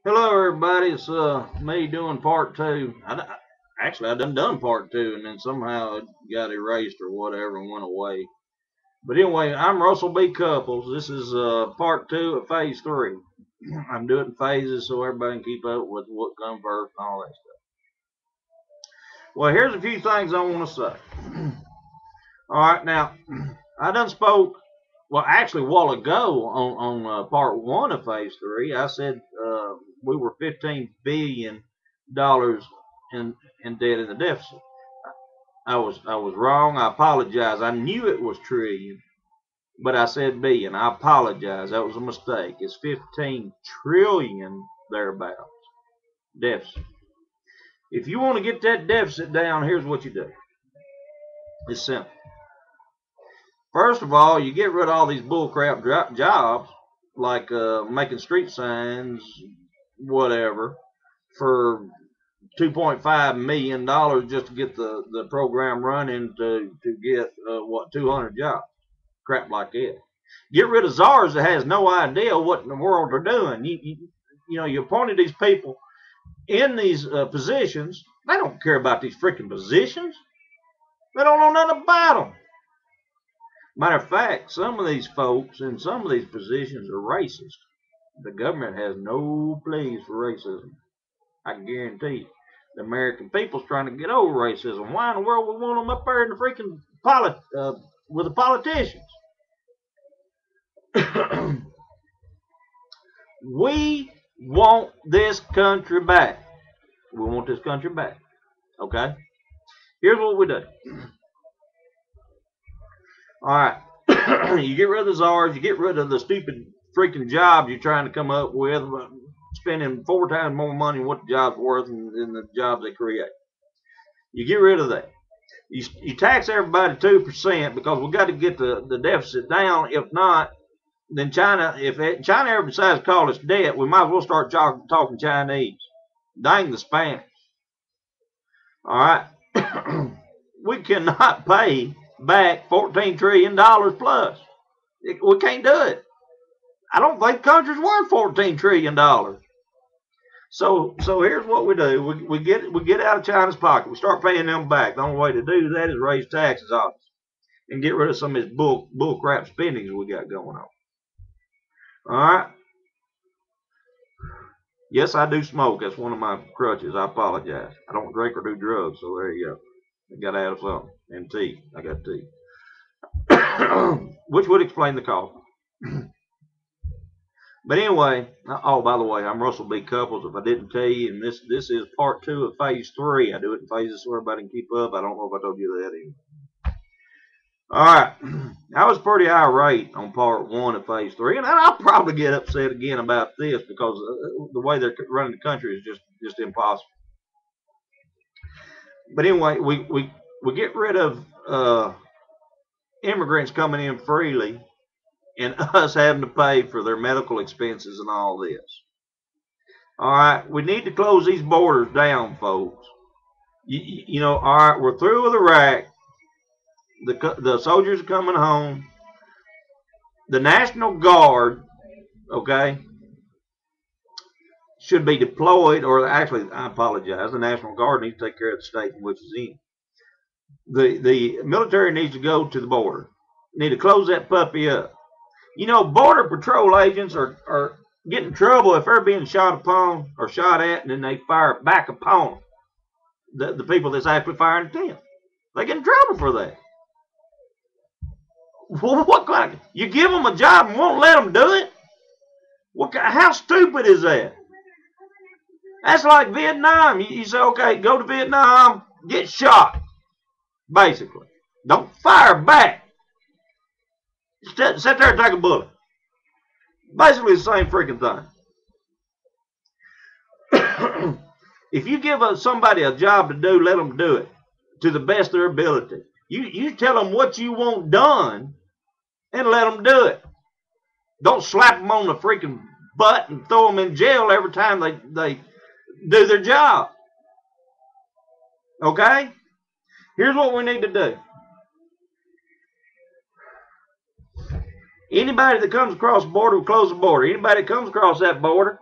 Hello, everybody. It's me doing part two. Actually, I done part two, and then somehow it got erased or whatever and went away. But anyway, I'm Russell B. Couples. This is part two of phase three. I'm doing phases so everybody can keep up with what comes first and all that stuff. Well, here's a few things I want to say. All right, now I done spoke. Well, actually, a while ago on part one of phase three, I said we were $15 billion in debt in the deficit. I was wrong. I apologize. I knew it was trillion, but I said billion. I apologize. That was a mistake. It's 15 trillion thereabouts deficit. If you want to get that deficit down, here's what you do. It's simple. First of all, you get rid of all these bullcrap jobs like making street signs, whatever, for $2.5 million just to get the program running to get 200 jobs, crap like that. Get rid of czars that has no idea what in the world they're doing. You appointed these people in these positions. They don't care about these freaking positions. They don't know nothing about them. Matter of fact, some of these folks in some of these positions are racist. The government has no place for racism. I can guarantee you. The American people's trying to get over racism. Why in the world we want them up there in the freaking with the politicians? We want this country back. We want this country back. Okay? Here's what we do. All right. You get rid of the czars. You get rid of the stupid freaking jobs you're trying to come up with, spending 4 times more money than what the job's worth than the jobs they create. You get rid of that. You tax everybody 2% because we got to get the deficit down. If not, then China, if China ever decides to call us debt, we might as well start talking Chinese. Dang the Spanish. All right. We cannot pay back $14 trillion plus. We can't do it. I don't think the country's worth $14 trillion. So here's what we do. We get out of China's pocket. We start paying them back. The only way to do that is raise taxes on us and get rid of some of this bull crap spendings we got going on. All right. Yes, I do smoke. That's one of my crutches. I apologize. I don't drink or do drugs, so there you go. I got to add something. And tea. I got tea. Which would explain the cough. But anyway, oh, by the way, I'm Russell B. Couples. If I didn't tell you, and this is part two of phase three. I do it in phases so everybody can keep up. I don't know if I told you that either. All right. I was pretty irate on part one of phase three, and I'll probably get upset again about this because the way they're running the country is just impossible. But anyway, we get rid of immigrants coming in freely and us having to pay for their medical expenses and all this. All right, we need to close these borders down, folks. All right, we're through with Iraq. The soldiers are coming home. The National Guard, okay, should be deployed, or actually, I apologize. The National Guard needs to take care of the state in which it's in. The military needs to go to the border. Need to close that puppy up. Border patrol agents are getting in trouble if they're being shot upon or shot at, and then they fire back upon the people that's actually firing at them. They get in trouble for that. Well, what kind of, you give them a job and won't let them do it? How stupid is that? That's like Vietnam. You say, okay, go to Vietnam, get shot, basically. Don't fire back. Sit there and take a bullet. Basically the same freaking thing. If you give somebody a job to do, let them do it to the best of their ability. You tell them what you want done and let them do it. Don't slap them on the freaking butt and throw them in jail every time they do their job. Okay? Here's what we need to do. Anybody that comes across the border, we close the border. Anybody that comes across that border,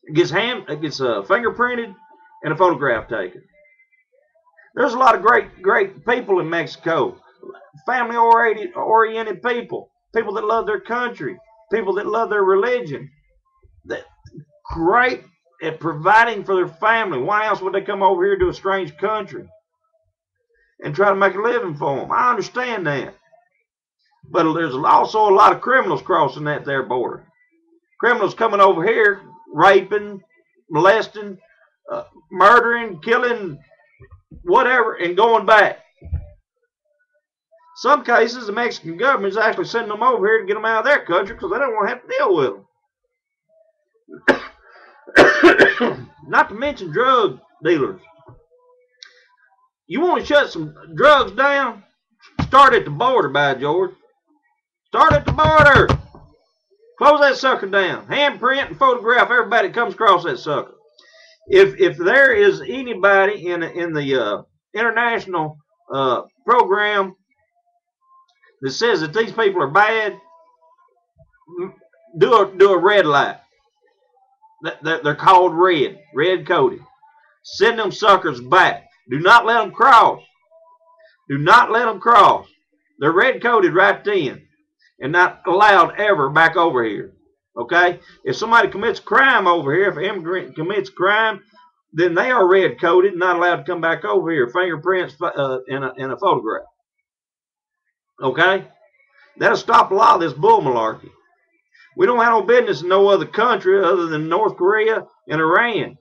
It gets fingerprinted and a photograph taken. There's a lot of great people in Mexico. Family-oriented people. People that love their country. People that love their religion. That great at providing for their family. Why else would they come over here to a strange country and try to make a living for them? I understand that. But there's also a lot of criminals crossing that there border. Criminals coming over here, raping, molesting, murdering, killing, whatever, and going back. Some cases, the Mexican government is actually sending them over here to get them out of their country because they don't want to have to deal with them. Not to mention drug dealers. You want to shut some drugs down? Start at the border, by George. Start at the border. Close that sucker down. Handprint and photograph everybody that comes across that sucker. If there is anybody in the international program that says that these people are bad, do a red light. They're called red coded. Send them suckers back. Do not let them cross. Do not let them cross. They're red coded right then and not allowed ever back over here. Okay? If somebody commits crime over here, if an immigrant commits crime, then they are red coded and not allowed to come back over here. Fingerprints and a photograph. Okay? That'll stop a lot of this bull malarkey. We don't have no business in no other country other than North Korea and Iran.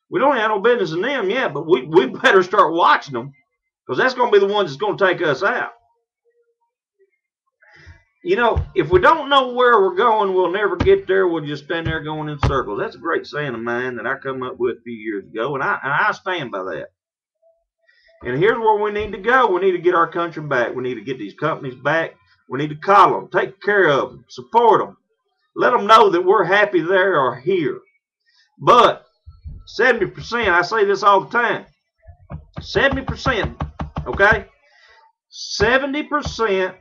We don't have no business in them yet, but we better start watching them because that's going to be the ones that's going to take us out. You know, if we don't know where we're going, we'll never get there. We'll just stand there going in circles. That's a great saying of mine that I come up with a few years ago, and I stand by that. And here's where we need to go. We need to get our country back. We need to get these companies back. We need to call them, take care of them, support them. Let them know that we're happy they are here. But 70%, I say this all the time, 70%, okay? 70%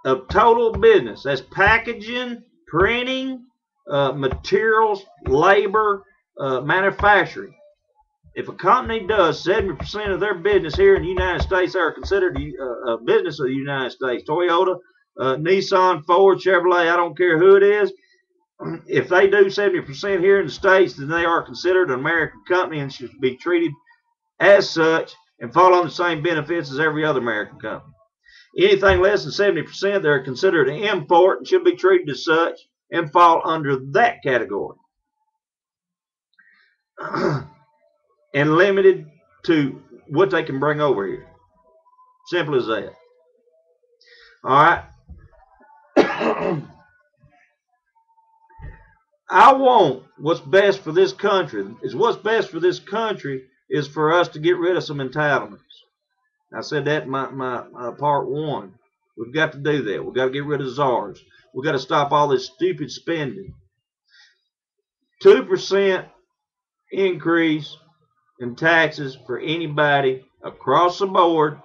of total business, that's packaging, printing, materials, labor, manufacturing. If a company does 70% of their business here in the United States, they are considered a business of the United States. Toyota, Nissan, Ford, Chevrolet, I don't care who it is. If they do 70% here in the States, then they are considered an American company and should be treated as such and fall on the same benefits as every other American company. Anything less than 70%, they're considered an import and should be treated as such and fall under that category. And limited to what they can bring over here. Simple as that. All right. I want what's best for this country. What's best for this country is for us to get rid of some entitlements. I said that in my part one. We've got to do that. We've got to get rid of czars. We've got to stop all this stupid spending. 2% increase in taxes for anybody across the board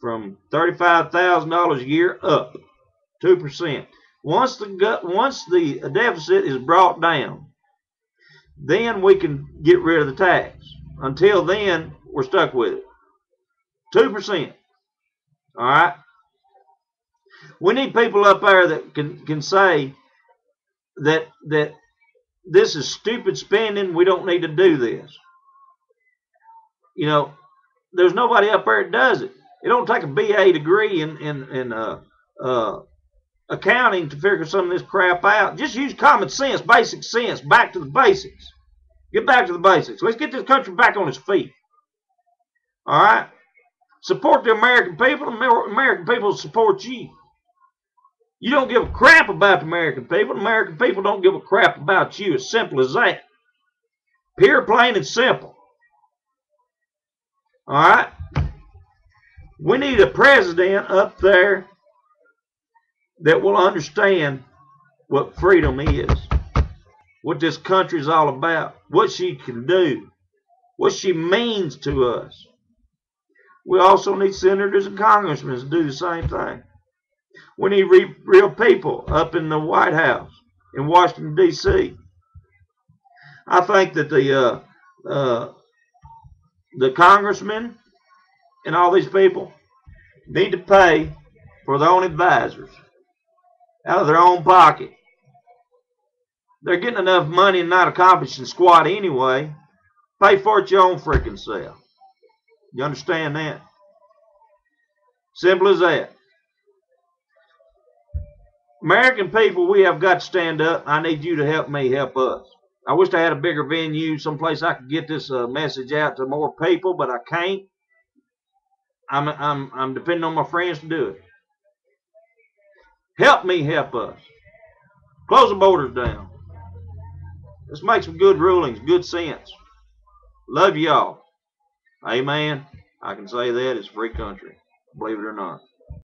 from $35,000 a year up. 2%. Once the deficit is brought down, then we can get rid of the tax. Until then, we're stuck with it. 2%. All right. We need people up there that can say that this is stupid spending. We don't need to do this. You know, there's nobody up there that does it. It don't take a BA degree in accounting to figure some of this crap out. Just use common sense, basic sense. Back to the basics. Get back to the basics. Let's get this country back on its feet. All right? Support the American people. American people support you. You don't give a crap about the American people. The American people don't give a crap about you. As simple as that. Pure, plain, and simple. All right? We need a president up there that will understand what freedom is, what this country is all about, what she can do, what she means to us. We also need senators and congressmen to do the same thing. We need real people up in the White House in Washington, D.C. I think that the congressmen and all these people need to pay for their own advisors out of their own pocket. They're getting enough money and not accomplishing squat anyway. Pay for it your own freaking self. You understand that? Simple as that. American people, we have got to stand up. I need you to help me help us. I wish I had a bigger venue, someplace I could get this message out to more people, but I can't. I'm depending on my friends to do it. Help me help us. Close the borders down. Let's make some good rulings, good sense. Love y'all. Amen. I can say that. It's a free country. Believe it or not.